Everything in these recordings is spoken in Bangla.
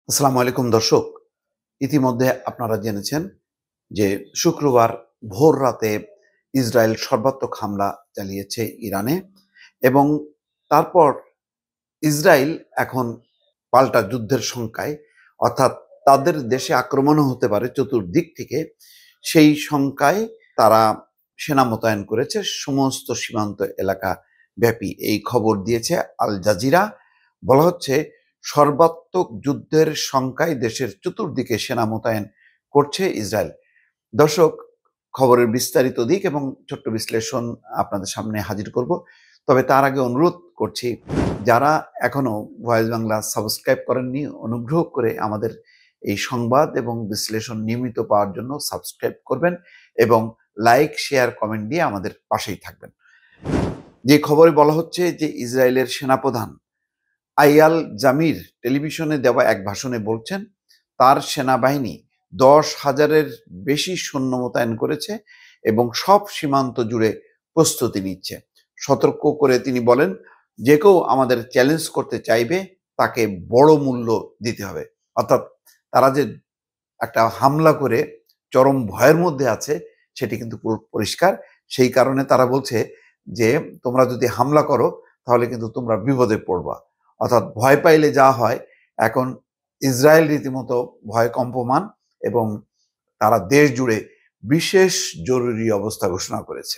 আসসালামু আলাইকুম দর্শক। ইতিমধ্যে আপনারা জেনেছেন যে শুক্রবার ভোর রাতে ইসরায়েল সর্বাত্মক হামলা চালিয়েছে ইরানে এবং তারপর ইসরায়েল এখন পাল্টা যুদ্ধের শঙ্কায়, অর্থাৎ তাদের দেশে আক্রমণও হতে পারে চতুর্দিক থেকে, সেই শঙ্কায় তারা সেনা মোতায়েন করেছে সমস্ত সীমান্ত এলাকা ব্যাপী। এই খবর দিয়েছে আল জাজিরা। বলা হচ্ছে সর্বাত্মক যুদ্ধের শঙ্কায় দেশের চতুর্দিকে সেনা মোতায়েন করছে ইসরায়েল। দর্শক, খবরের বিস্তারিত দিক এবং ছোট্ট বিশ্লেষণ আপনাদের সামনে হাজির করব। তবে তার আগে অনুরোধ করছি, যারা এখনো ভয়েস বাংলা সাবস্ক্রাইব করেননি, অনুগ্রহ করে আমাদের এই সংবাদ এবং বিশ্লেষণ নিয়মিত পাওয়ার জন্য সাবস্ক্রাইব করবেন এবং লাইক, শেয়ার, কমেন্ট দিয়ে আমাদের পাশেই থাকবেন। যে খবরে বলা হচ্ছে যে ইসরায়েলের সেনাপ্রধান আইয়াল জামির টেলিভিশনে দেওয়া এক ভাষণে বলছেন তার সেনাবাহিনী 10,000-এর বেশি সৈন্য মোতায়েন করেছে এবং সব সীমান্ত জুড়ে প্রস্তুতি নিচ্ছে। সতর্ক করে তিনি বলেন, যে কেউ আমাদের চ্যালেঞ্জ করতে চাইবে তাকে বড় মূল্য দিতে হবে। অর্থাৎ তারা যে একটা হামলা করে চরম ভয়ের মধ্যে আছে সেটি কিন্তু পুরো পরিষ্কার। সেই কারণে তারা বলছে যে তোমরা যদি হামলা করো তাহলে কিন্তু তোমরা বিপদে পড়বা। অর্থাৎ ভয় পাইলে যা হয়, এখন ইসরায়েল রীতিমতো ভয় কম্পমান এবং তারা দেশ জুড়ে বিশেষ জরুরি অবস্থা ঘোষণা করেছে।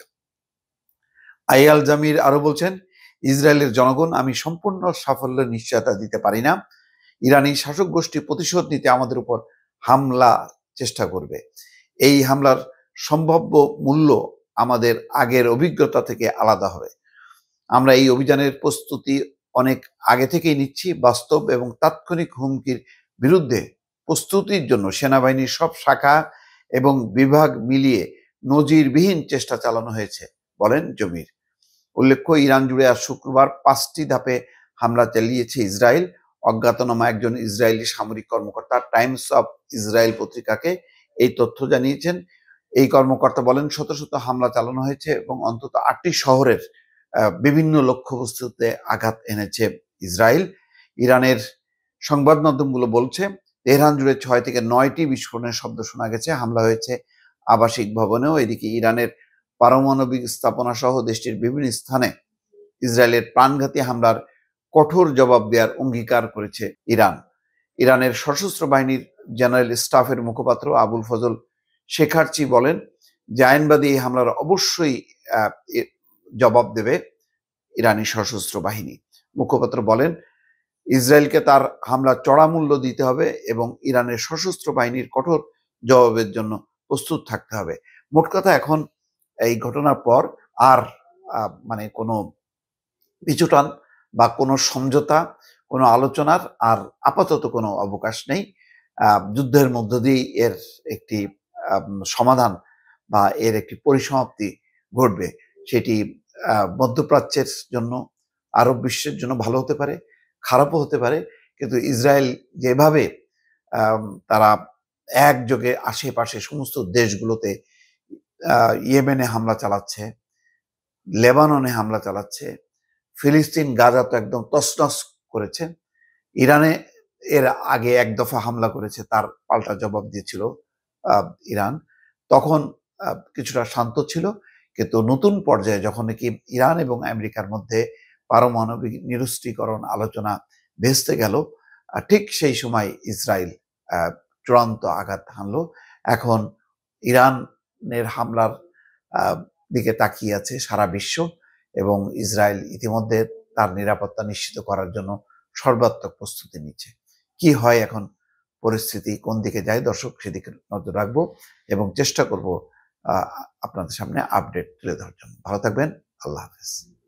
আইয়াল জামির আরো বলছেন, ইসরায়েলের জনগণ, আমি সম্পূর্ণ সাফল্যের নিশ্চয়তা দিতে পারি না। ইরানি শাসক গোষ্ঠী প্রতিশোধ নিতে আমাদের উপর হামলা চেষ্টা করবে। এই হামলার সম্ভাব্য মূল্য আমাদের আগের অভিজ্ঞতা থেকে আলাদা হবে। আমরা এই অভিযানের প্রস্তুতি অনেক আগে থেকেই নিচ্ছি। বাস্তব এবং তাৎক্ষণিক হুমকির বিরুদ্ধে প্রস্তুতির জন্য সেনাবাহিনীর সব শাখা এবং বিভাগ মিলিয়ে নজিরবিহীন চেষ্টা চালানো হয়েছে, বলেন জমির। উল্লেখ্য, ইরান জুড়ে আজ শুক্রবার 5টি ধাপে হামলা চালিয়েছে ইসরায়েল। অজ্ঞাতনামা একজন ইসরায়েলি সামরিক কর্মকর্তা টাইমস অফ ইসরায়েল পত্রিকাকে এই তথ্য জানিয়েছেন। এই কর্মকর্তা বলেন, শত শত হামলা চালানো হয়েছে এবং অন্তত 8টি শহরের বিভিন্ন লক্ষ্যবস্তুতে আঘাত এনেছে ইসরায়েল। ইরানের সংবাদ মাধ্যমগুলো বলছে তেহরান জুড়ে 6 থেকে 9টি বিস্ফোরণের শব্দ শোনা গেছে। হামলা হয়েছে আবাসিক ভবনেও। এদিকে ইরানের পারমাণবিক স্থাপনা সহ দেশটির বিভিন্ন স্থানে ইসরায়েলের প্রাণঘাতী হামলার কঠোর জবাব দেওয়ার অঙ্গীকার করেছে ইরান। ইরানের সশস্ত্র বাহিনীর জেনারেল স্টাফের মুখপাত্র আবুল ফজল শেখারচি বলেন যে আইনবাদী এই হামলার অবশ্যই জবাব দেবে ইরানি সশস্ত্র বাহিনী। মুখপাত্র বলেন, ইসরায়েলকে তার হামলা চড়া মূল্য দিতে হবে এবং ইরানের সশস্ত্র বাহিনীর কঠোর জবাবের জন্য প্রস্তুত থাকতে হবে। মোট কথা, এখন এই ঘটনার পর আর মানে কোনো পিছুটান বা কোনো সমঝোতা, কোনো আলোচনার আর আপাতত কোনো অবকাশ নেই। যুদ্ধের মধ্য দিয়েই এর একটি সমাধান বা এর একটি পরিসমাপ্তি ঘটবে। সেটি মধ্যপ্রাচ্যের জন্য, আরব বিশ্বের জন্য ভালো হতে পারে, খারাপও হতে পারে। কিন্তু ইসরায়েল যেভাবে তারা একযোগে আশেপাশে সমস্ত দেশগুলোতে ইয়েমেনে হামলা চালাচ্ছে, লেবাননে হামলা চালাচ্ছে, ফিলিস্তিন গাজা তো একদম তছনছ করেছে। ইরানে এর আগে এক দফা হামলা করেছে, তার পাল্টা জবাব দিয়েছিল ইরান। তখন কিছুটা শান্ত ছিল, কিন্তু নতুন পর্যায়ে যখন নাকি ইরান এবং আমেরিকার মধ্যে পারমাণবিক নিরস্ত্রীকরণ আলোচনা ভেস্তে গেল, ঠিক সেই সময় ইসরায়েল চূড়ান্ত আঘাত হানলো। এখন ইরানের হামলার দিকে তাকিয়ে আছে সারা বিশ্ব এবং ইসরায়েল ইতিমধ্যে তার নিরাপত্তা নিশ্চিত করার জন্য সর্বাত্মক প্রস্তুতি নিচ্ছে। কি হয় এখন, পরিস্থিতি কোন দিকে যায়, দর্শক সেদিকে নজর রাখবো এবং চেষ্টা করব আপনাদের সামনে আপডেট তুলে ধরার জন্য। ভালো থাকবেন। আল্লাহ হাফেজ।